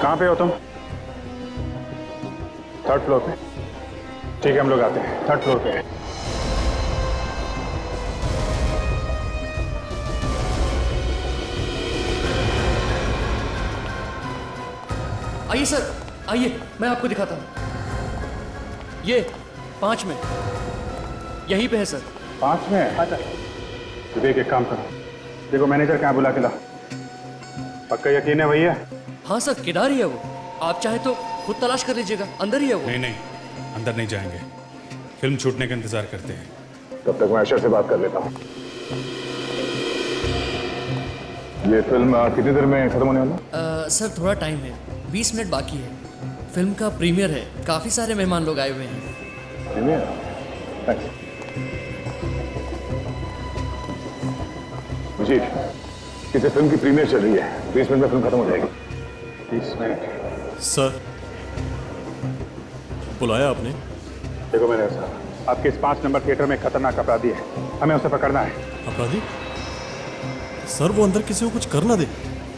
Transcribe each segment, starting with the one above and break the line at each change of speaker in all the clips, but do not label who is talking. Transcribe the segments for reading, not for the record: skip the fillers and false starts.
कहाँ पे हो तुम? थर्ड फ्लोर पे। ठीक है, हम लोग आते हैं, थर्ड फ्लोर पे है।
आइए सर, आइए, मैं आपको दिखाता हूँ। ये 5 में, यहीं पे है सर।
5 में है? अच्छा। विवेक, एक काम करो, देखो मैनेजर कहाँ, बुला के लाओ। पक्का यकीन है भैया?
हाँ सर, केदार ही है वो। आप चाहे तो खुद तलाश कर लीजिएगा, अंदर ही है वो।
नहीं नहीं, अंदर नहीं जाएंगे, फिल्म छूटने का इंतजार करते हैं।
तब तक मैं अशर से बात कर लेता हूँ। ये फिल्म कितनी देर में खत्म होने वाला?
सर थोड़ा टाइम है, 20 मिनट बाकी है। फिल्म का प्रीमियर है, काफ़ी सारे मेहमान लोग आए हुए हैं।
प्रीमियर? जी, किसी फिल्म की प्रीमियर चल रही है, 20 मिनट में फिल्म खत्म हो जाएगी। 20 मिनट?
सर, बुलाया आपने?
देखो मैनेजर साहब, आपके इस 5 नंबर थिएटर में खतरनाक अपराधी है, हमें उसे पकड़ना है।
अपराधी? सर वो अंदर किसी को कुछ कर ना दे।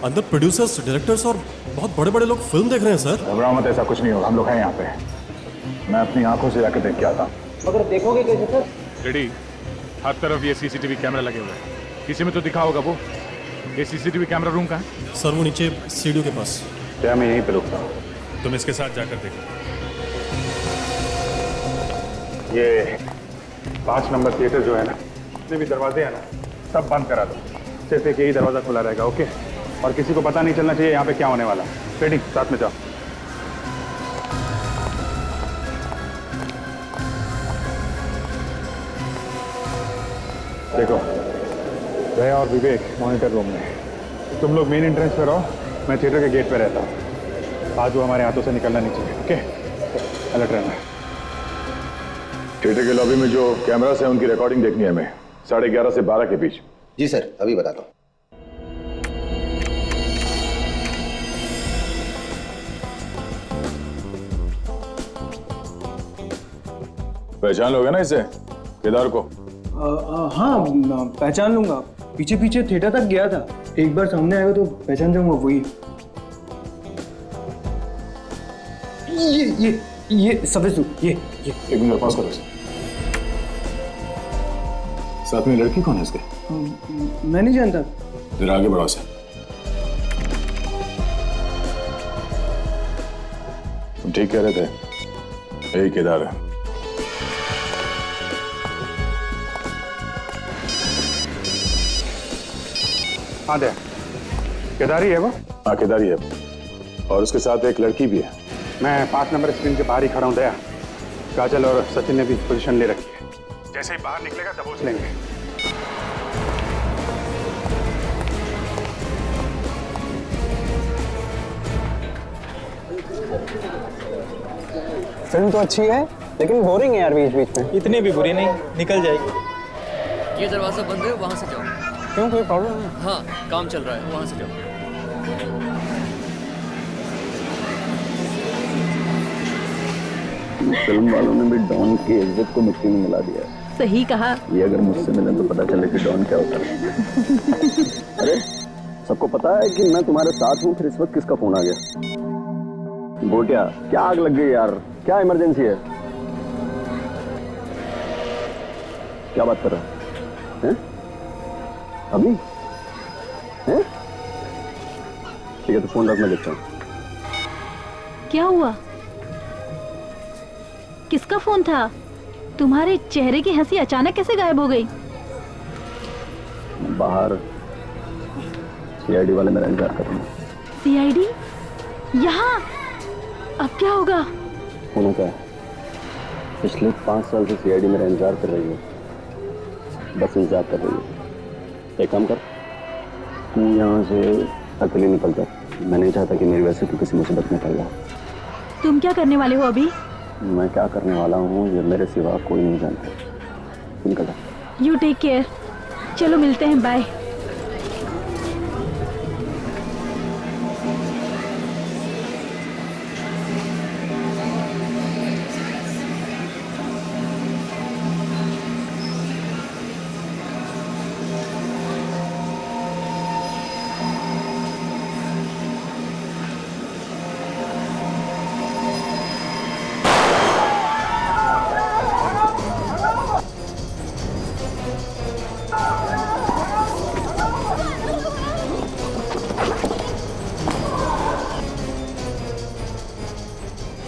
अंदर प्रोड्यूसर्स, डायरेक्टर्स और बहुत बड़े बड़े लोग फिल्म देख रहे हैं सर।
घबराओ मत, ऐसा कुछ नहीं होगा, हम लोग हैं यहाँ पे। मैं अपनी आंखों से जाकर देख के आता हूँ।
मगर देखोगे कैसे सर?
रेडी, हर तरफ ये सीसीटीवी कैमरा लगे हुए हैं, किसी में तो दिखा होगा वो। ये सीसीटीवी कैमरा रूम कहाँ है?
सर वो नीचे सीढ़ियों के पास।
क्या मैं यहीं पे रुकता हूँ?
तुम इसके साथ जाकर देखो।
ये 5 नंबर थिएटर जो है ना, जितने भी दरवाजे हैं ना, सब बंद करा दो। सिर्फ एक यही दरवाजा खुला रहेगा, ओके? और किसी को पता नहीं चलना चाहिए यहाँ पे क्या होने वाला। रेडी, साथ में जाओ। देखो, जया और विवेक मॉनिटर रूम में, तुम लोग मेन एंट्रेंस पे रहो, मैं थिएटर के गेट पे रहता हूँ। आज वो हमारे हाथों से निकलना नहीं चाहिए, ओके? अलर्ट रहना। थिएटर के लॉबी में जो कैमरास हैं उनकी रिकॉर्डिंग देखनी है हमें, 11:30 से 12 के बीच।
जी सर, अभी बताता हूँ।
पहचान लोगे ना इसे, केदार को?
हाँ, पहचान लूंगा। पीछे पीछे थिएटर तक गया था, एक बार सामने आएगा तो पहचान जाऊंगा। वही ये सफेद सूट, ये
एक मिनट पास करो इसे। साथ में लड़की कौन है इसके?
मैं नहीं जानता।
जरा आगे बढ़ाओ इसे। तुम ठीक कह रहे थे, यही केदार है। हाँ दे, केदारी है वो? हाँ केदारी है, और उसके साथ एक लड़की भी है। मैं 5 नंबर स्क्रीन के बाहर ही खड़ा हूँ दया। काजल और सचिन ने भी पोजीशन ले रखी है, जैसे ही बाहर निकलेगा दबोच लेंगे।
फिल्म तो अच्छी है, लेकिन बोरिंग है यार बीच बीच में।
इतनी भी बुरी नहीं, निकल जाएगी।
ये दरवाज़ा बंद है, वहाँ से जाओ।
क्यों, कोई प्रॉब्लम है?
हाँ, काम चल रहा है, वहाँ से जाओ।
फिल्म वालों ने भी डॉन की इज्जत को मिट्टी में मिला दिया है।
सही कहा।
ये अगर मुझसे मिले तो पता चले कि डॉन क्या होता है। अरे सबको पता है कि मैं तुम्हारे साथ हूँ, फिर इस वक्त किसका फोन आ गया? गोटिया, क्या आग लग गई यार? क्या इमरजेंसी है? क्या बात कर रहा है? अभी हैं? ठीक है, तो फोन रख, मैं देखता हूँ।
क्या हुआ? किसका फोन था? तुम्हारे चेहरे की हंसी अचानक कैसे गायब हो गई?
बाहर सीआईडी वाले मेरा इंतजार कर रहे हैं।
सीआईडी? यहाँ? अब क्या होगा?
होना क्या है? पिछले 5 साल से सीआईडी मेरा इंतजार कर रही है, बस इंतजार कर रही है। एक काम कर, तू यहाँ से अकेले निकल जा। मैं नहीं चाहता कि मेरी वजह से तू किसी मुसीबत में पड़ जाए।
तुम क्या करने वाले हो अभी?
मैं क्या करने वाला हूँ ये मेरे सिवा कोई नहीं जानता। निकल जा।
You take care. चलो मिलते हैं, बाय।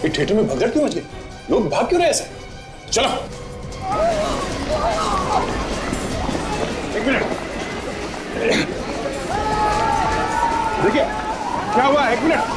ये थिएटर में भगदड़ क्यों मच गई? लोग भाग क्यों रहे ऐसे? चलो। एक मिनट, देखिए क्या हुआ, एक मिनट।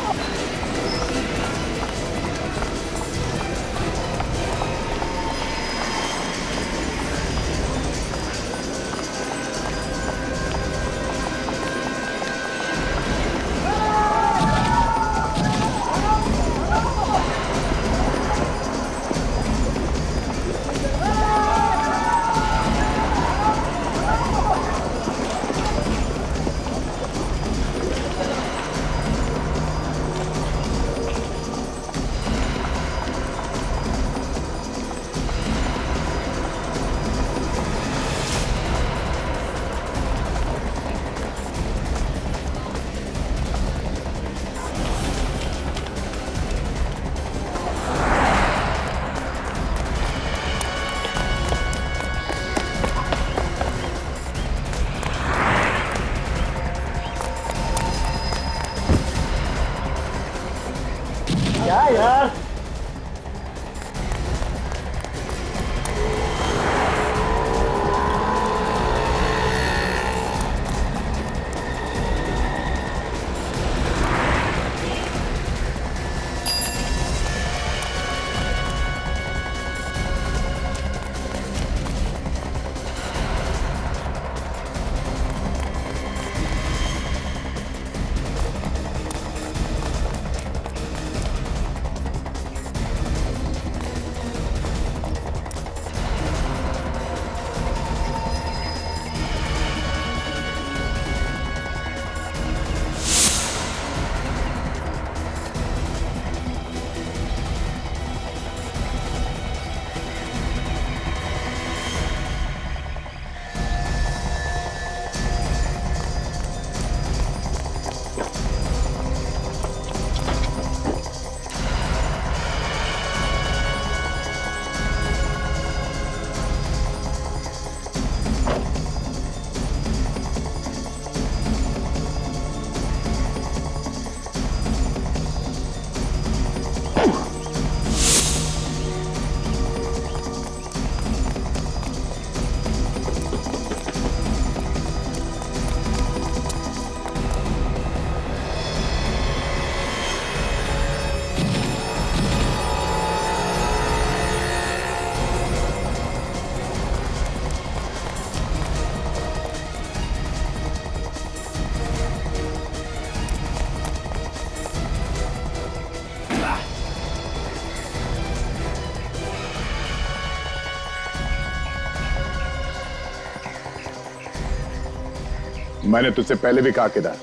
मैंने तुझसे पहले भी कहा केदार,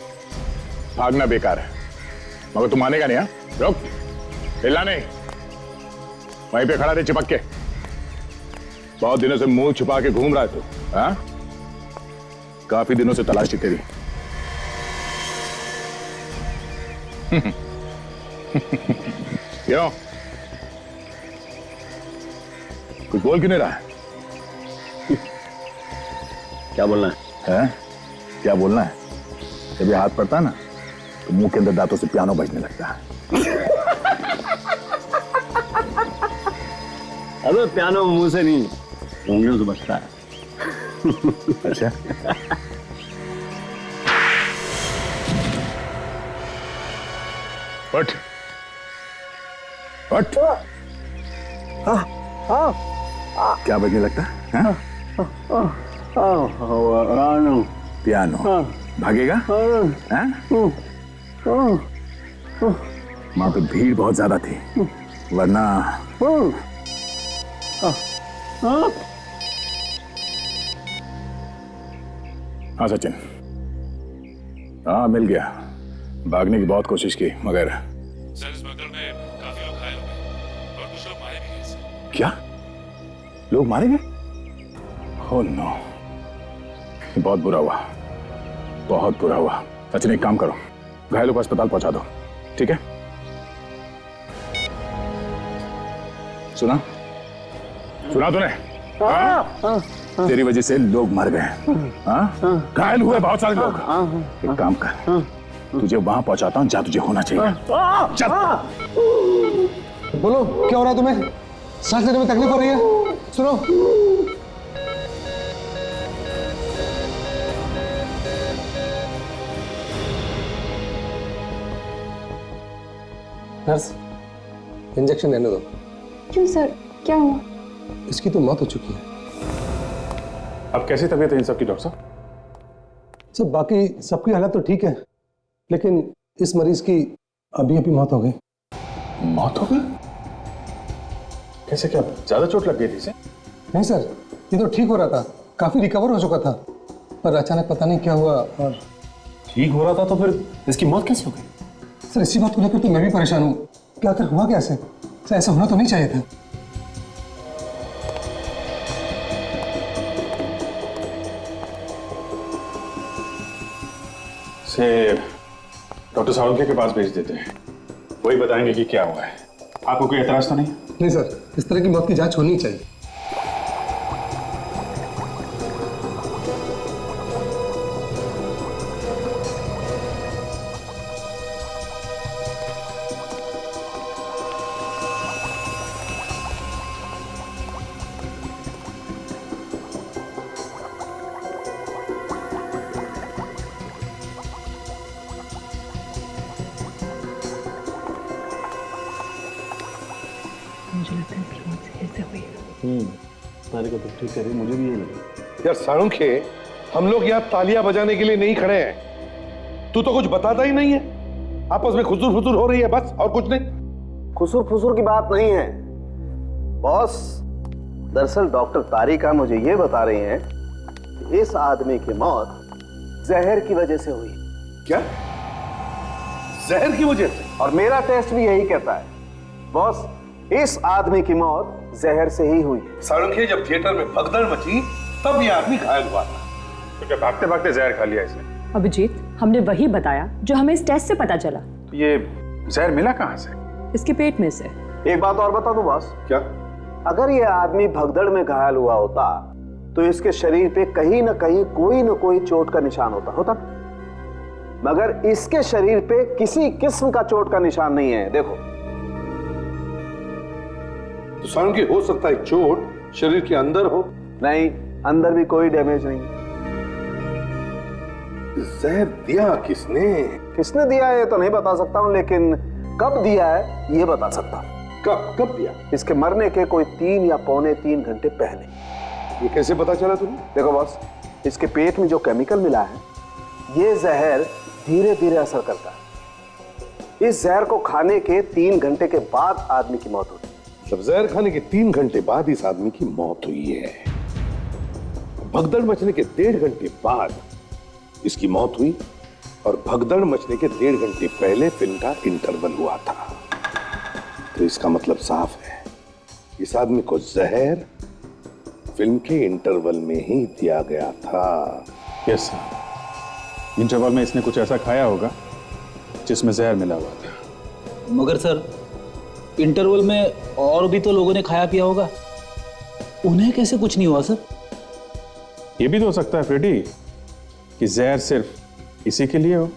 भागना बेकार है, मगर तू मानेगा नहीं। हाँ, रुक, हिलना नहीं, वहीं पे खड़ा रहे चिपक के। बहुत दिनों से मुंह छुपा के घूम रहा है तू। हाँ, काफी दिनों से तलाश थी तेरी। क्यों, कुछ बोल क्यों नहीं रहा है?
क्या बोलना है?
क्या बोलना है? जब ये हाथ पड़ता है ना तो मुंह के अंदर दांतों से पियानो बजने लगता है।
अबे पियानो मुंह से नहीं, उंगलियों से बजता है।
अच्छा, उठ उठ। क्या बजने लगता है? पियानो। भागेगा? वहां पे भीड़ बहुत ज्यादा थी, वरना हाँ सचिन, हाँ मिल गया। भागने की बहुत कोशिश की मगर
सर इस भगदड़ में काफी लोग घायल हो गए और कुछ लोग मारे भी गए।
क्या लोग मारे गए? ओह नो, बहुत बुरा हुआ, बहुत बुरा हुआ। सचिन एक काम करो, घायलों को अस्पताल पहुंचा दो, ठीक है? सुना सुना तूने? तेरी वजह से लोग मर गए, घायल हुए बहुत सारे लोग। एक काम कर, तुझे वहां पहुंचाता हूं जहां तुझे होना चाहिए। चल।
बोलो क्या हो रहा है तुम्हें? सांस लेने में तकलीफ हो रही है? सुनो। नर्स, इंजेक्शन लेने दो।
क्यों सर, क्या हुआ?
इसकी तो मौत हो चुकी है।
अब कैसी तबीयत है इन सबकी डॉक्टर साहब?
सब बाकी सबकी हालत तो ठीक है, लेकिन इस मरीज की अभी अभी मौत हो गई।
मौत हो गई? कैसे, क्या ज्यादा चोट लग गई थी इसे?
नहीं सर, ये तो ठीक हो रहा था, काफी रिकवर हो चुका था, पर अचानक पता नहीं क्या हुआ और
ठीक हो रहा था तो फिर इसकी मौत कैसे हो गई?
सर इसी बात को लेकर तो मैं भी परेशान हूँ कि आखिर हुआ कैसे? सर ऐसा होना तो नहीं चाहिए था।
से डॉक्टर सावंके के पास भेज देते हैं, वही बताएंगे कि क्या हुआ है। आपको कोई एतराज तो नहीं?
नहीं सर, इस तरह की मौत की जांच होनी चाहिए।
सारे को तो ठीक कह रही, मुझे भी ये लगा।
यार साळुंखे, हम लोग यहाँ तालियां बजाने के लिए नहीं खड़े हैं। तू तो कुछ बताता ही नहीं है, आपस में खुसुर फुसुर हो रही है बस, और कुछ नहीं।
खुसुर फुसुर की बात नहीं है बॉस। दरअसल डॉक्टर तारिका मुझे ये बता रही हैं कि इस आदमी की मौत जहर की वजह से हुई।
क्या? जहर की वजह से?
और मेरा टेस्ट भी यही कहता है बॉस, इस आदमी की मौत जहर से ही हुई।
साळुंखे, जब थिएटर में भगदड़ मची तब ये आदमी घायल हुआ था।
तो क्या भागते भागते जहर खा लिया इसने?
अभिजीत, हमने वही बताया जो हमें इस टेस्ट से पता चला।
तो ये जहर मिला कहाँ से?
इसके पेट में से।
एक बात और बता दूं बॉस।
क्या?
अगर ये आदमी भगदड़ में घायल हुआ होता तो इसके शरीर पे कहीं ना कहीं कोई ना कोई चोट का निशान होता। मगर इसके शरीर पे किसी किस्म का चोट का निशान नहीं है। देखो
तो साळुंखे, हो सकता है चोट शरीर के अंदर हो।
नहीं, अंदर भी कोई डैमेज नहीं।
जहर दिया किसने?
किसने दिया है तो नहीं बता सकता हूं, लेकिन कब दिया है ये बता सकता हूं।
कब दिया?
इसके मरने के कोई 3 या पौने 3 घंटे पहले।
ये कैसे पता चला तुम्हें?
देखो बॉस, इसके पेट में जो केमिकल मिला है, ये जहर धीरे धीरे असर करता है। इस जहर को खाने के 3 घंटे के बाद आदमी की मौत होती है।
जब जहर खाने के 3 घंटे बाद इस आदमी की मौत हुई है। भगदड़ मचने के 1.5 घंटे बाद इसकी मौत हुई, और भगदड़ मचने के 1.5 घंटे पहले फिल्म का इंटरवल हुआ था। तो इसका मतलब साफ है, इस आदमी को जहर फिल्म के इंटरवल में ही दिया गया था।
यस सर, इंटरवल में इसने कुछ ऐसा खाया होगा जिसमें जहर मिला हुआ था।
मगर सर, इंटरवल में और भी तो लोगों ने खाया पिया होगा, उन्हें कैसे कुछ नहीं हुआ सर?
ये भी तो हो सकता है फ्रेडी कि जहर सिर्फ इसी के लिए हो,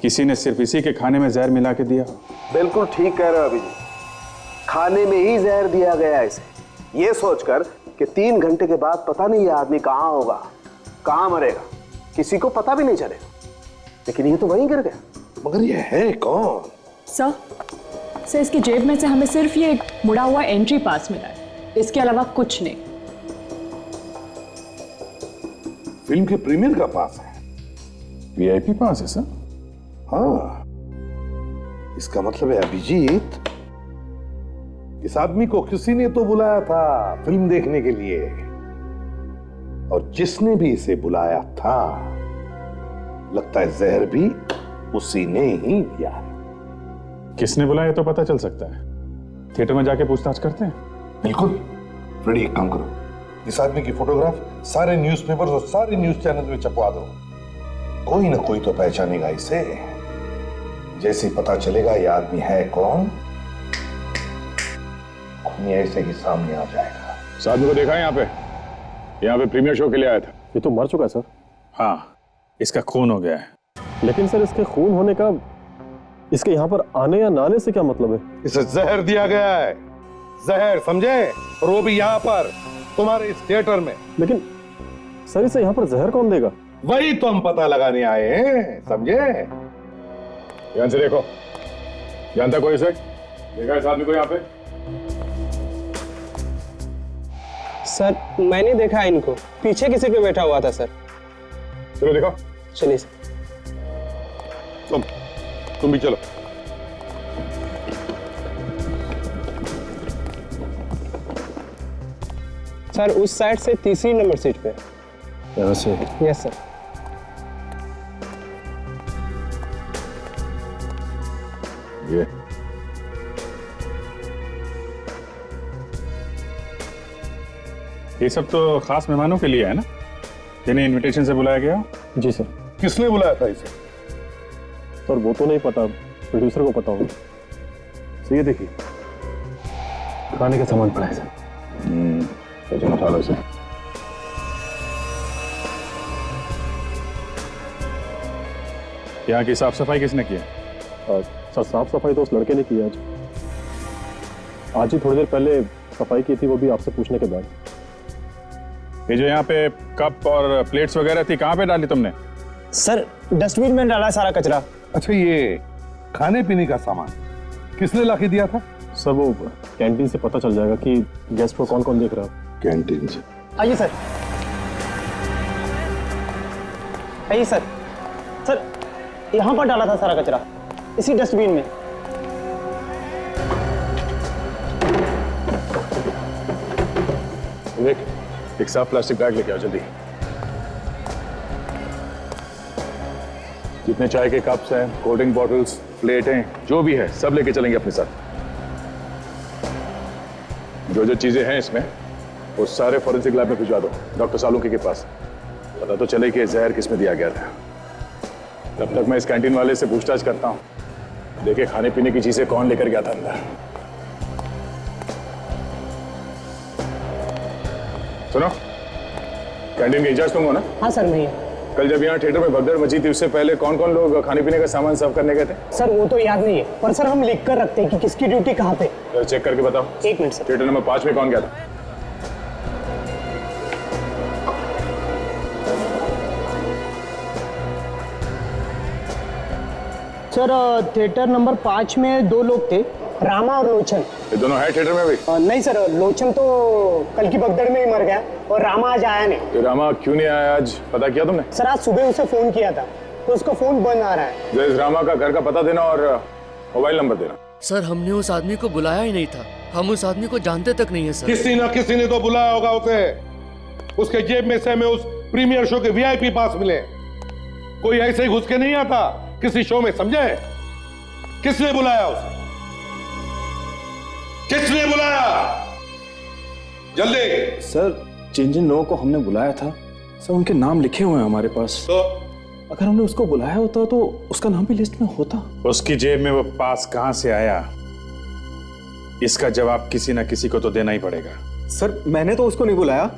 किसी ने सिर्फ इसी के खाने में जहर मिला के दिया।
बिल्कुल ठीक कह रहे हो अभिजीत, खाने में ही जहर दिया गया इसे, ये सोचकर कि 3 घंटे के बाद पता नहीं ये आदमी कहाँ होगा, कहाँ मरेगा, किसी को पता भी नहीं चलेगा। लेकिन ये तो वहीं गिर गया।
मगर ये है कौन?
सर, इसकी जेब में से हमें सिर्फ ये मुड़ा हुआ एंट्री पास मिला है, इसके अलावा कुछ नहीं।
फिल्म के प्रीमियर का पास है।
वीआईपी पास है सर?
हाँ, इसका मतलब है अभिजीत, इस आदमी को किसी ने तो बुलाया था फिल्म देखने के लिए, और जिसने भी इसे बुलाया था लगता है जहर भी उसी ने ही दिया है।
किसने बुलाया तो पता चल सकता है, थिएटर में जाके पूछताछ करते हैं।
बिल्कुल। फ्रेडी, एक काम करो, इस आदमी की फोटोग्राफ सारे न्यूज़पेपर्स और सारे न्यूज चैनल में छपवा दो। कोई ना कोई तो पहचानेगा इसे। जैसे ही पता चलेगा ये आदमी है कौन, खूनी ऐसे ही सामने आ जाएगा।
इस आदमी को देखा है यहाँ पे प्रीमियर शो के लिए आया था।
ये तो मर चुका है सर।
हाँ, इसका खून हो गया है।
लेकिन सर, इसके खून होने का इसके यहाँ पर आने या ना आने से क्या मतलब है?
इसे जहर दिया गया है, जहर, समझे? और वो भी यहाँ पर, तुम्हारे इस थिएटर में।
लेकिन सर इसे यहाँ पर जहर कौन देगा?
वही तो हम पता लगाने आए हैं, समझे?
ध्यान से देखो, जानता कोई इसे? देखा इस आदमी को यहाँ पे?
सर मैंने देखा इनको, पीछे किसी पे बैठा हुआ था सर।
चलो देखो।
चलिए सर।
तुम भी चलो।
सर उस साइड से तीसरी नंबर सीट पे।
यहाँ से?
Yes sir.
ये सब तो खास मेहमानों के लिए है ना, जिन्हें इनविटेशन से बुलाया गया?
जी सर।
किसने बुलाया था इसे?
सर वो तो नहीं पता, प्रोड्यूसर को पता होगा।
तो ये देखिए,
खाने का सामान पड़ा है सर।
तो चलो उठा लो इसे। यहाँ की साफ सफाई किसने किया?
सर साफ सफाई तो उस लड़के ने की आज ही थोड़ी देर पहले सफाई की थी, वो भी आपसे पूछने के बाद।
ये जो यहाँ पे कप और प्लेट्स वगैरह थी, कहाँ पे डाली तुमने?
सर डस्टबिन में डाला सारा कचरा।
अच्छा, ये खाने पीने का सामान किसने लाके दिया था?
सर वो कैंटीन से पता चल जाएगा कि गेस्ट को कौन कौन देख रहा है।
कैंटीन से?
आइए सर, आइए सर। सर यहाँ पर डाला था सारा कचरा, इसी डस्टबिन में।
देख, एक साफ प्लास्टिक बैग लेके आओ जल्दी। जितने चाय के कप्स हैं, कोल्ड ड्रिंक बॉटल्स, प्लेटें, जो भी है सब लेके चलेंगे अपने साथ। जो जो चीजें हैं इसमें वो सारे फॉरेंसिक लैब में भिजवा दो, डॉक्टर सालुंकी के पास। पता तो चले कि जहर किसमें दिया गया था। तब तक मैं इस कैंटीन वाले से पूछताछ करता हूँ, देखे खाने पीने की चीजें कौन लेकर गया था अंदर। सुनो, कैंटीन के इंचार्ज तुम हो ना?
हाँ सर मैं।
कल जब यहाँ थिएटर में भगदड़ मची थी, उससे पहले कौन कौन लोग खाने पीने का सामान सर्व करने गए थे?
सर वो तो याद नहीं है, पर सर हम लिख कर रखते हैं कि किसकी ड्यूटी कहाँ पे।
तो चेक करके बताओ।
एक मिनट सर।
थिएटर नंबर 5 में कौन गया था?
सर थिएटर नंबर 5 में 2 लोग थे, रामा और लोचन।
ये दोनों है थिएटर में भी?
नहीं सर, लोचन तो कल की भगदड़ में ही मर गया और रामा आज आया नहीं।
तो रामा क्यों नहीं आया आज, पता किया तुमने?
सर आज सुबह उसे फोन किया था तो उसका फोन बंद आ रहा है।
जो इस रामा का घर का पता देना और मोबाइल नंबर देना।
सर हमने उस आदमी को बुलाया ही नहीं था, हम उस आदमी को जानते तक नहीं है सर।
किसी ना किसी ने तो बुलाया होगा उसे। उसके जेब में से हमें उस प्रीमियर शो के वीआईपी पास मिले। कोई ऐसे ही घुस के नहीं आता किसी शो में, समझे? किसने बुलाया उसे? किसने बुलाया? जल्दी।
सर जिन जिन लोगों को हमने बुलाया था सर, उनके नाम लिखे हुए हैं हमारे पास।
तो
अगर हमने उसको बुलाया होता तो उसका नाम भी लिस्ट में होता।
उसकी जेब में वो पास कहां से आया, इसका जवाब किसी ना किसी को तो देना ही पड़ेगा।
सर मैंने तो उसको नहीं बुलाया,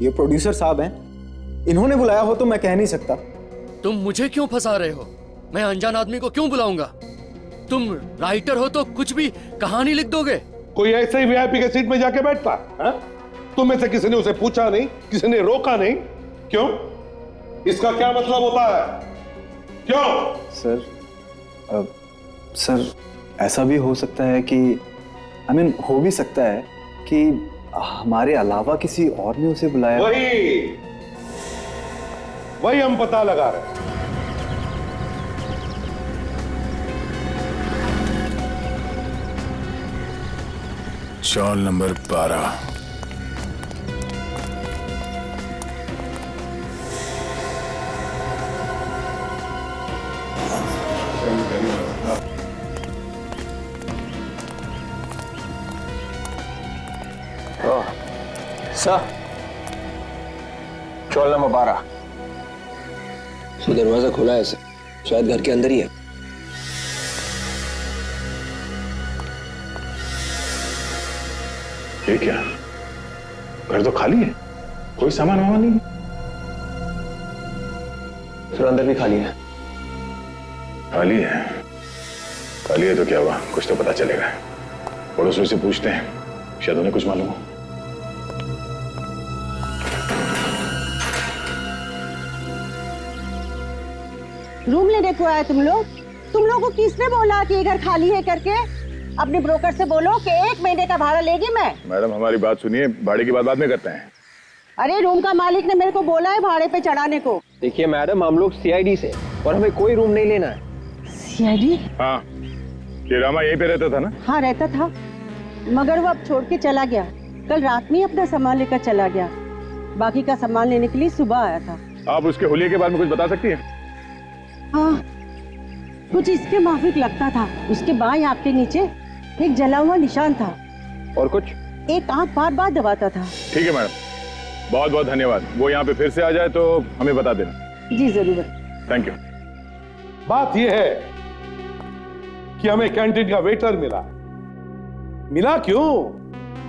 ये प्रोड्यूसर साहब हैं, इन्होंने बुलाया हो तो मैं कह नहीं सकता।
तुम मुझे क्यों फंसा रहे हो? मैं अनजान आदमी को क्यों बुलाऊंगा? तुम राइटर हो तो कुछ भी कहानी लिख दोगे।
कोई ऐसे ही वीआईपी के सीट में जाके बैठता है? तुम में से किसी ने उसे पूछा नहीं, किसी ने रोका नहीं, क्यों? इसका क्या मतलब होता है? क्यों?
सर ऐसा भी हो सकता है कि हो भी सकता है कि हमारे अलावा किसी और ने उसे बुलाया।
वही हम पता लगा रहे हैं।
चौल नंबर 12।
सर चौल नंबर 12।
दरवाजा खुला है सर, शायद घर के अंदर ही है।
ये क्या, घर तो खाली है, कोई सामान वामान नहीं है।
सर अंदर भी खाली है।
खाली है? लिए तो क्या हुआ, कुछ तो पता चलेगा। पड़ोसियों से पूछते हैं, शायद उन्हें कुछ मालूम हो।
रूम लेने को आए तुम लोग? तुम लोगों को किसने बोला कि ये घर खाली है करके? अपने ब्रोकर से बोलो कि 1 महीने का भाड़ा लेगी मैं।
मैडम हमारी बात सुनिए, भाड़े की बात बाद में करते हैं।
अरे रूम का मालिक ने मेरे को बोला है भाड़े पे चढ़ाने को।
देखिए मैडम, हम लोग सीआईडी से और हमें कोई रूम नहीं लेना है।
सीआईडी?
हाँ, ये रामा यहीं पे रहता था ना?
हाँ रहता था, मगर वो अब छोड़ के चला गया। कल रात में ही अपना सामान लेकर चला गया। बाकी का सामान लेने के लिए सुबह आया था।
आप उसके हुलिये के बारे में कुछ बता सकती हैं?
हाँ, कुछ इसके माफिक लगता था। उसके बाएं आंख के नीचे एक जला हुआ निशान था।
और कुछ?
एक आंख बार बार दबाता था।
ठीक है मैडम, बहुत बहुत धन्यवाद। वो यहाँ पे फिर से आ जाए तो हमें बता देना।
जी जरूर।
Thank you.
बात यह है कि हमें कैंटीन का वेटर मिला क्यों?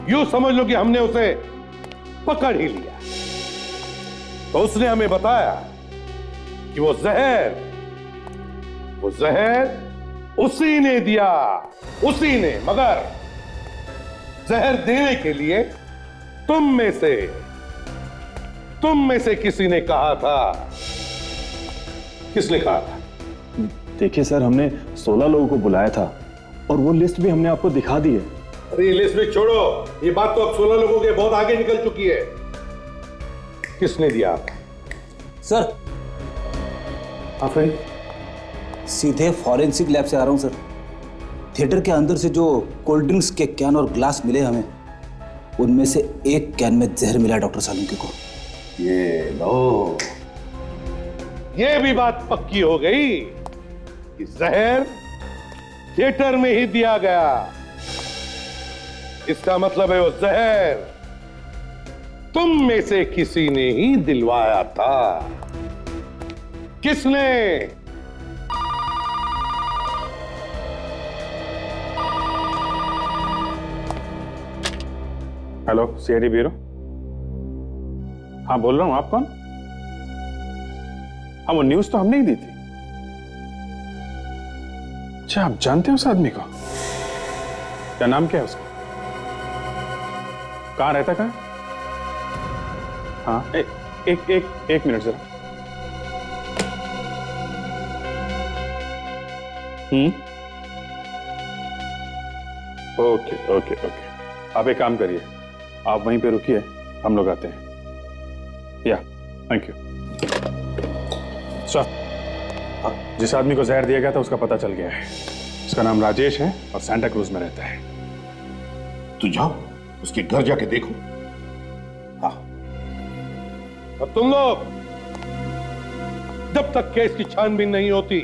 यूं समझ लो कि हमने उसे पकड़ ही लिया। तो उसने हमें बताया कि वो जहर उसी ने दिया, उसी ने। मगर जहर देने के लिए तुम में से किसी ने कहा था। किसने कहा था?
देखिए सर, हमने 16 लोगों को बुलाया था और वो लिस्ट भी हमने आपको दिखा दी है।
अरे ये लिस्ट भी छोड़ो, ये बात तो अब 16 लोगों के बहुत आगे निकल चुकी है। किसने दिया?
सर
आप
सीधे फॉरेंसिक लैब से आ रहा हूं सर। थिएटर के अंदर से जो कोल्ड ड्रिंक्स के कैन और ग्लास मिले हमें, उनमें से एक कैन में जहर मिला डॉक्टर सालुंके को।
ये लो, ये भी बात पक्की हो गई कि जहर थिएटर में ही दिया गया। इसका मतलब है वो जहर तुम में से किसी ने ही दिलवाया था। किसने?
Hello, CID bureau. हाँ बोल रहा हूं, आप कौन? हाँ, वो न्यूज तो हमने ही दी थी। अच्छा, आप जानते हो उस आदमी को? क्या नाम क्या है उसका? कहां रहता? कहां? हाँ, एक मिनट जरा। ओके। आप एक काम करिए, आप वहीं पे रुकिए, हम लोग आते हैं। या थैंक यू सर। जिस आदमी को जहर दिया गया था उसका पता चल गया है। उसका नाम राजेश है और सैंटा क्रूज में रहता है।
तू जाओ, उसके घर जाके देखो। हाँ, अब तुम लोग जब तक केस की छानबीन नहीं होती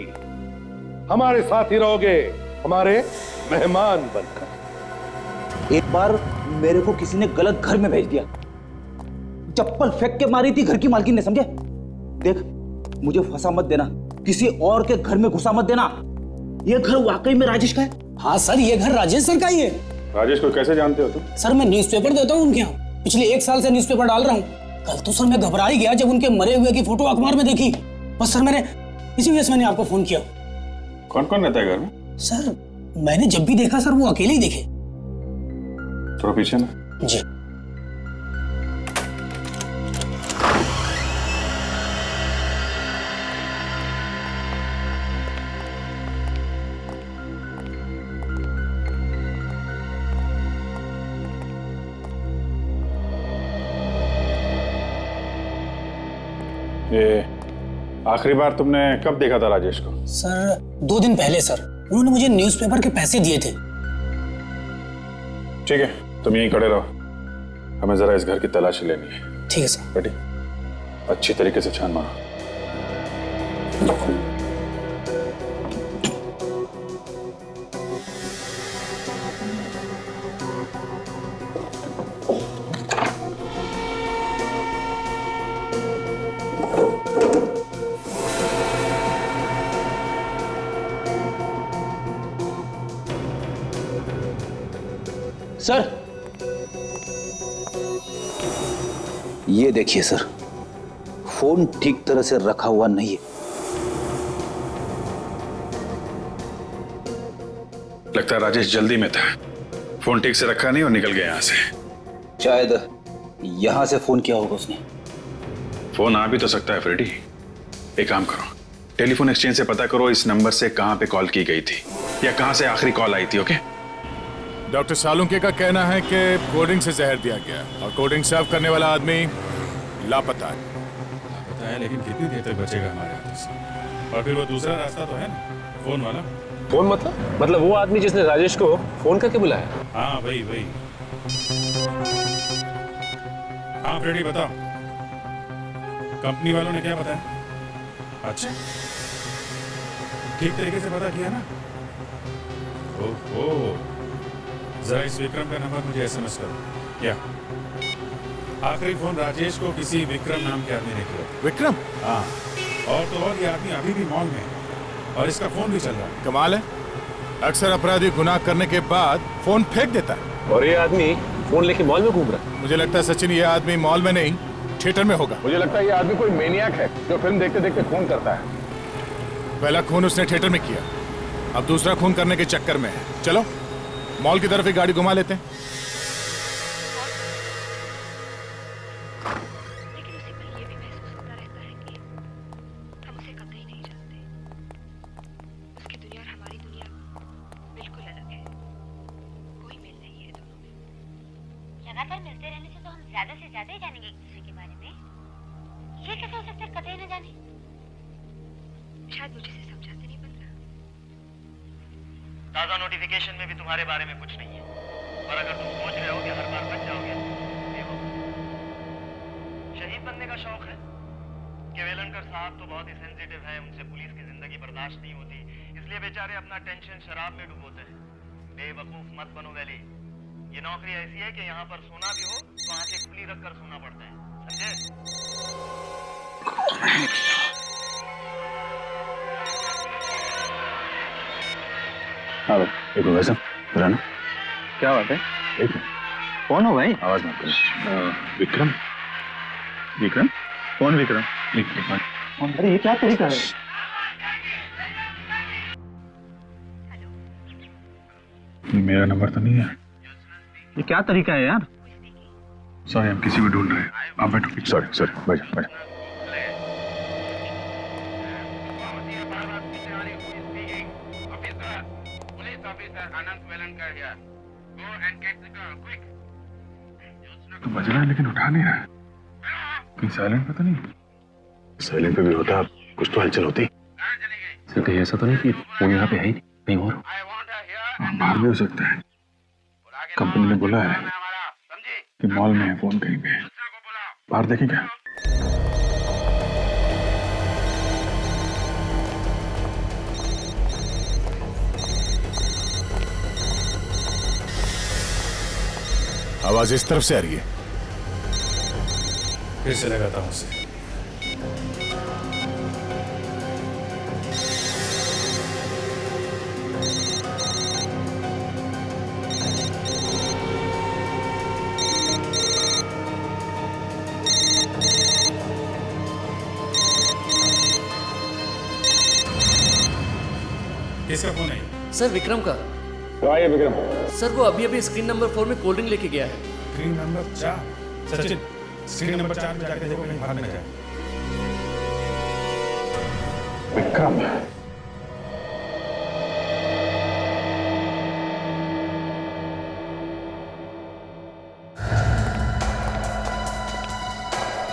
हमारे साथ ही रहोगे, हमारे मेहमान बनकर।
एक बार मेरे को किसी ने गलत घर में भेज दिया, चप्पल फेंक के मारी थी घर की मालकिन ने, समझे? देख, मुझे फंसा मत देना, किसी और के घर में घुसा मत देना। ये घर वाकई में राजेश का है?
हाँ सर, ये घर राजेश सर का ही है।
राजेश को कैसे जानते हो तुम?
सर मैं न्यूज़पेपर देता हूँ उनके यहाँ, पिछले 1 साल से न्यूज़पेपर डाल रहा हूँ। कल तो सर मैं घबरा ही गया जब उनके मरे हुए की फोटो अखबार में देखी। बस सर मैंने इसी वजह से मैंने आपको फोन किया।
कौन कौन रहता है घर में?
सर मैंने जब भी देखा सर वो अकेले ही दिखे।
थोड़ा पीछे ना।
जी।
ये आखिरी बार तुमने कब देखा था राजेश को?
सर 2 दिन पहले सर, उन्होंने मुझे न्यूज़पेपर के पैसे दिए थे।
ठीक है, तुम यहीं खड़े रहो, हमें जरा इस घर की तलाशी लेनी है।
ठीक है सर।
रेडी? अच्छी तरीके से छान मारो।
सर ये देखिए सर, फोन ठीक तरह से रखा हुआ नहीं है।
लगता है राजेश जल्दी में था, फोन ठीक से रखा नहीं और निकल गया यहाँ से।
शायद यहाँ से फोन किया होगा उसने।
फोन आ भी तो सकता है फ्रेडी। एक काम करो, टेलीफोन एक्सचेंज से पता करो इस नंबर से कहाँ पे कॉल की गई थी या कहाँ से आखिरी कॉल आई थी। ओके?
डॉक्टर सालुंके का कहना है कि कोल्ड ड्रिंक से जहर दिया गया और कोल्ड ड्रिंक सर्व करने वाला आदमी लापता है।
पता है, लेकिन कितनी देर तक बचेगा हमारे हाथों से? और फिर वो दूसरा रास्ता तो है ना, फोन वाला।
फोन मतलब वो आदमी जिसने राजेश को फोन करके बुलाया?
हाँ वही। हाँ फ्रेडी बताओ, कंपनी वालों ने क्या बताया? अच्छा, ठीक तरीके से पता किया ना? ओहो, जरा इस विक्रम का नंबर मुझे एसएमएस करो। क्या? आखिरी फोन राजेश को किसी विक्रम नाम के आदमी ने किया।
विक्रम?
हाँ, और तो और ये आदमी अभी भी मॉल में है और इसका फोन भी चल रहा है।
कमाल है, अक्सर अपराधी गुनाह करने के बाद फोन फेंक देता है
और ये आदमी फोन लेके मॉल में घूम रहा है।
मुझे लगता है सचिन ये आदमी मॉल में नहीं थिएटर में होगा।
मुझे लगता है ये आदमी कोई मेनियाक है जो फिल्म देखते देखते खून करता है।
पहला खून उसने थिएटर में किया, अब दूसरा खून करने के चक्कर में है। चलो मॉल की तरफ ही गाड़ी घुमा लेते हैं।
लेकिन उसी पर ये भी महसूस होता रहता है कि हम उसे कतई नहीं जानते। उसकी दुनिया और हमारी दुनिया बिल्कुल अलग है, कोई मेल नहीं है दोनों में।
लगातार मिलते रहने से तो हम ज्यादा से ज्यादा ही जानेंगे एक दूसरे के बारे में। ये कैसे हो सकता है कतई न जाने?
शायद मुझे से समझाते नहीं बन रहा।
ताज़ा नोटिफिकेशन में भी तुम्हारे बारे में कुछ नहीं है, और अगर तुम सोच रहे हो कि हर बार बच जाओगे, देखो शहीद बनने का शौक है। केवलकर साहब तो बहुत ही सेंसिटिव है, उनसे पुलिस की जिंदगी बर्दाश्त नहीं होती, इसलिए बेचारे अपना टेंशन शराब में डुबोते हैं। बेवकूफ मत बनो वैली, ये नौकरी ऐसी है कि यहाँ पर सोना भी हो तो आंखें खुली रख कर सोना पड़ता है, समझे?
हेलो, एक मिनट सर, बुलाना।
क्या बात है?
एक मिनट,
कौन हो भाई?
आवाज मत करो। विक्रम?
कौन विक्रम?
एक मिनट।
अरे ये क्या तरीका है?
मेरा नंबर तो नहीं है।
ये क्या तरीका है यार?
सॉरी, हम किसी को ढूंढ रहे हैं। आप बैठो। सॉरी, बैठो। तो बज रहा है लेकिन उठा नहीं रहा है। कहीं साइलेंट पे तो नहीं? साइलेंट पे भी होता कुछ तो हलचल होती।
सर कहीं ऐसा तो नहीं कि वो यहाँ पे है ही नहीं, कहीं और?
बाहर भी हो सकता है। कंपनी ने बोला है कि मॉल में है, फोन कहीं पे है। बाहर देखें क्या?
आवाज इस तरफ से आ रही है।
फिर से लगाता हूँ उसे। किसका फोन है?
सर विक्रम का।
तो आइए विक्रम।
सर वो अभी स्क्रीन नंबर 4 में कोल्ड ड्रिंक लेके गया है।
Screen number 4? Sachin, screen number 4 में जाके देखो कहीं भाग न जाए। विक्रम,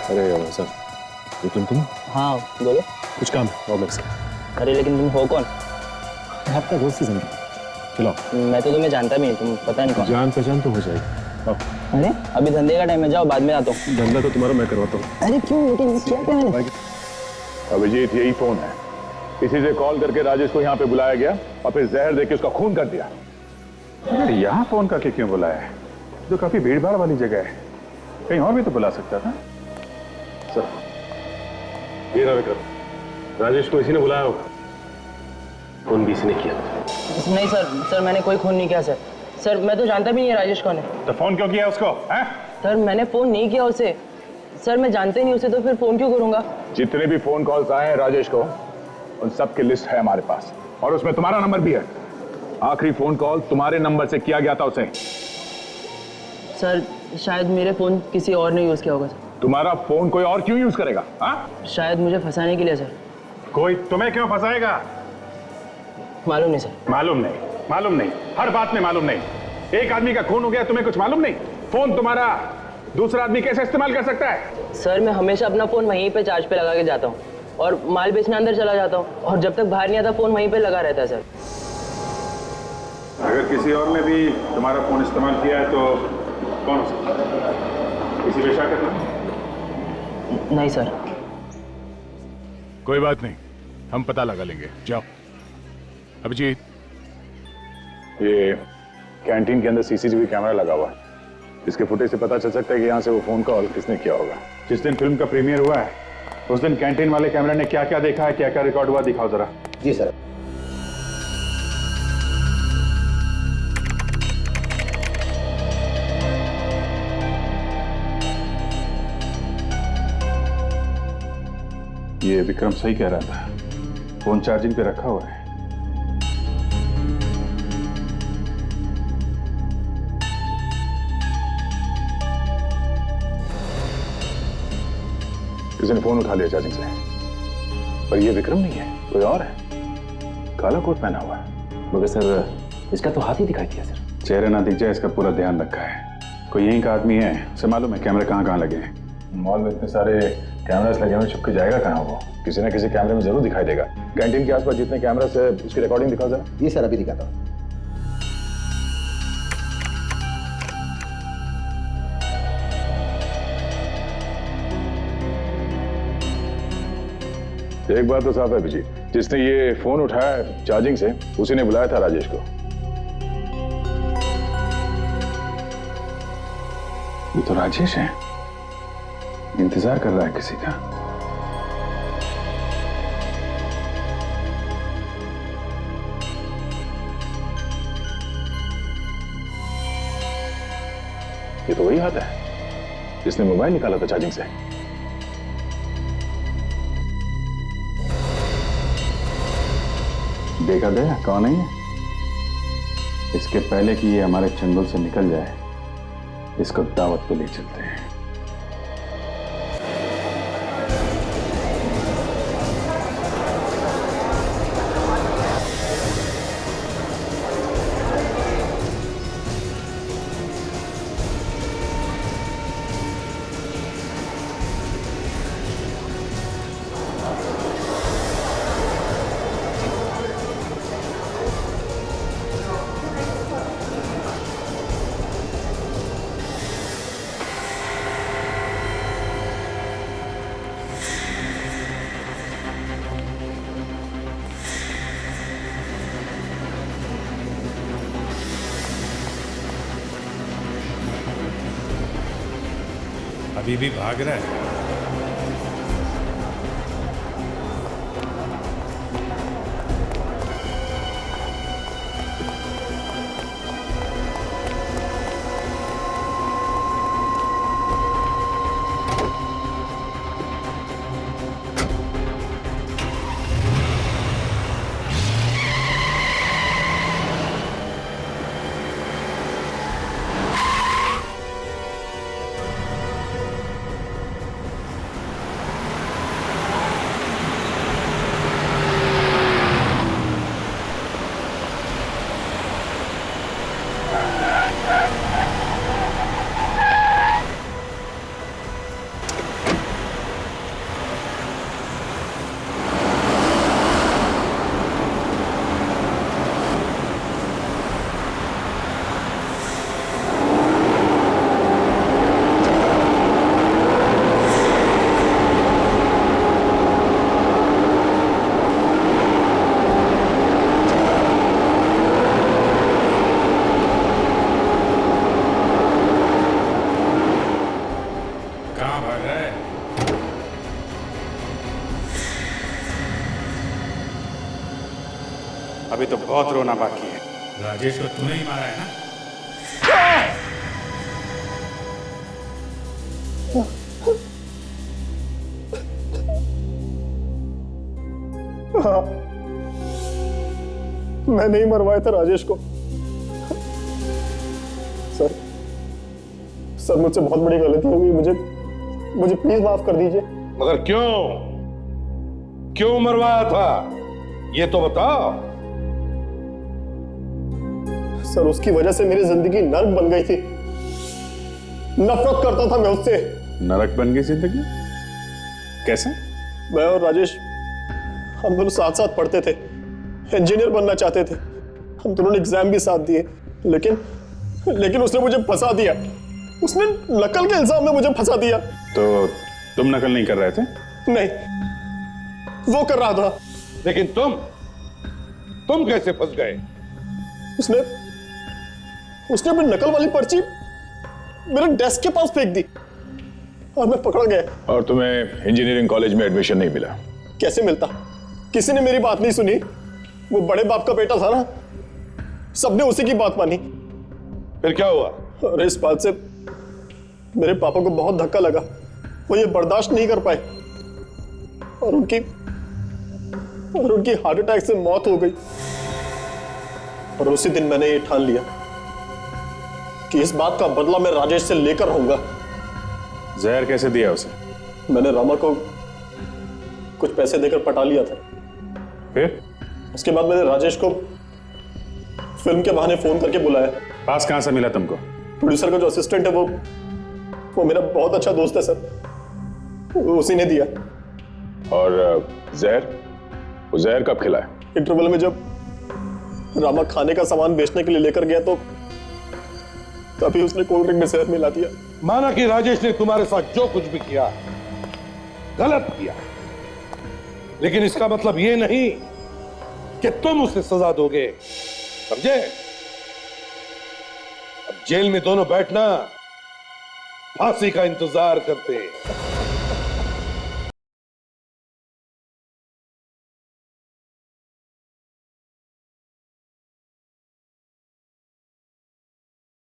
अरे सर, विक्रम तुम?
हाँ बोलो।
कुछ काम है, और मेरे से।
अरे लेकिन तुम हो कौन?
आपका दोस्त ही समझो। चलो।
मैं तो तुम्हें जानता भी नहीं, तुम पता नहीं कौन।
जान पहचान तो हो जाएगी। आओ।
अरे अभी धंधे का टाइम है, जाओ बाद में आता हूँ।
धंधा तो तुम्हारा मैं करवाता हूँ।
अरे क्यों, लेकिन क्या क्या मैंने?
अभिजीत, यही फोन है। इसी से कॉल करके राजेश को यहाँ पे बुलाया गया और फिर जहर देके उसका खून कर दिया।
अरे यहाँ फोन करके क्यों बुलाया है? जो काफी भीड़ भाड़ वाली जगह है, कहीं और भी तो बुला सकता था।
सर, ये ना विक्रम, राजेश को इसी ने बुलाया होगा।
फोन भी इसी ने किया।
नहीं सर मैंने कोई खून नहीं किया सर। सर मैं तो जानता भी नहीं है राजेश कौन है।
तो फोन क्यों किया उसको? हैं?
सर मैंने फोन नहीं किया उसे। सर मैं जानते ही नहीं उसे, तो फिर फोन क्यों करूंगा?
जितने भी फोन कॉल्स आए हैं राजेश को, उन सब की लिस्ट है हमारे पास, और उसमें तुम्हारा नंबर भी है।
आखिरी फोन कॉल तुम्हारे नंबर से किया गया था उसे?
सर शायद मेरे फोन किसी और ने यूज किया होगा सर।
तुम्हारा फोन कोई और क्यों यूज करेगा? हाँ,
शायद मुझे फंसाने के लिए सर।
कोई तुम्हें क्यों फंसाएगा?
मालूम नहीं सर।
मालूम नहीं, हर बात में मालूम नहीं। एक आदमी का खून हो गया, तुम्हें कुछ मालूम नहीं? फोन तुम्हारा दूसरा आदमी कैसे इस्तेमाल कर सकता है?
सर मैं हमेशा अपना फोन वहीं पे चार्ज पे लगा के जाता हूँ और माल बेचने अंदर चला जाता हूँ, और जब तक बाहर नहीं आता फोन वहीं पे लगा रहता है सर।
अगर किसी और ने भी तुम्हारा फोन इस्तेमाल किया है तो कौन हो सकता है? किसी पे शक है तुम्हें?
नहीं सर।
कोई बात नहीं, हम पता लगा लेंगे। जाओ। अभिजीत, ये कैंटीन के अंदर सीसीटीवी कैमरा लगा हुआ है, इसके फुटेज से पता चल सकता है कि यहाँ से वो फोन कॉल किसने किया होगा। जिस दिन फिल्म का प्रीमियर हुआ है उस दिन कैंटीन वाले कैमरा ने क्या क्या देखा है, क्या क्या रिकॉर्ड हुआ, दिखाओ जरा।
जी सर।
ये विक्रम सही कह रहा था, फोन चार्जिंग पे रखा हुआ है। किसी ने फोन उठा लिया चार्जिंग से, पर ये विक्रम नहीं है, कोई और है, काला कोट पहना हुआ है।
मगर सर इसका तो हाथ ही दिखाई दिया सर।
चेहरा ना दिख जाए इसका पूरा ध्यान रखा है। कोई यहीं का आदमी है, उसे मालूम है कैमरे कहाँ कहाँ लगे हैं। मॉल में इतने सारे कैमरास लगे हुए, छुप के जाएगा कहाँ वो? किसी ना किसी कैमरे में जरूर दिखाई देगा। कैंटीन के आसपास जितने कैमरास है उसकी रिकॉर्डिंग दिखाओ जरा।
जी सर, अभी दिखाता हूँ।
एक बात तो साफ है अभिजीत, जिसने ये फोन उठाया चार्जिंग से उसी ने बुलाया था राजेश को। ये तो राजेश है, इंतजार कर रहा है किसी का। ये तो वही हाथ है जिसने मोबाइल निकाला था चार्जिंग से। देखा गया कौन है ये? इसके पहले कि ये हमारे चंगुल से निकल जाए, इसको दावत पे ले चलते हैं।
अभी भी भाग रहा है।
अभी तो बहुत रोना बाकी है।
राजेश को तूने ही मारा है ना?
मैं नहीं मरवाया था राजेश को। सर मुझसे बहुत बड़ी गलती हो गई, मुझे प्लीज माफ कर दीजिए।
मगर क्यों मरवाया था ये तो बताओ।
सर उसकी वजह से मेरी जिंदगी नर्क बन गई थी। नफरत करता था मैं उससे।
नरक बन गई जिंदगी? कैसे?
मैं और राजेश हम दोनों साथ साथ पढ़ते थे, इंजीनियर बनना चाहते थे। हम दोनों ने एग्जाम भी साथ दिए, लेकिन उसने मुझे फंसा दिया। उसने नकल के इल्जाम में मुझे फंसा दिया।
तो तुम नकल नहीं कर रहे थे?
नहीं, वो कर रहा था।
लेकिन तुम कैसे फंस गए?
उसने अपनी नकल वाली पर्ची मेरे डेस्क के पास फेंक दी और मैं पकड़ा गया।
और तुम्हें इंजीनियरिंग कॉलेज में एडमिशन नहीं मिला?
कैसे मिलता? किसी ने मेरी बात नहीं सुनी। वो बड़े बाप का बेटा था ना, सबने उसी की बात मानी।
फिर क्या हुआ?
और इस बात से मेरे पापा को बहुत धक्का लगा। वो ये बर्दाश्त नहीं कर पाए और उनकी हार्ट अटैक से मौत हो गई। और उसी दिन मैंने ये ठान लिया कि इस बात का बदला मैं राजेश से लेकर रहूंगा।
जहर कैसे दिया उसे?
मैंने रामा को कुछ पैसे देकर पटा लिया था।
फिर
उसके बाद मैंने राजेश को फिल्म के बहाने फोन करके बुलाया।
पास कहां से मिला तुमको?
प्रोड्यूसर का जो असिस्टेंट है वो मेरा बहुत अच्छा दोस्त है सर, उसी ने दिया।
और जहर? वो जहर कब खिलाया?
इंटरवल में जब रामा खाने का सामान बेचने के लिए लेकर गया तो तभी उसने कोल्ड ड्रिंक में जहर मिला दिया।
माना कि राजेश ने तुम्हारे साथ जो कुछ भी किया गलत किया, लेकिन इसका मतलब ये नहीं कि तुम उसे सजा दोगे, समझे? अब जेल में दोनों बैठना फांसी का इंतजार करते।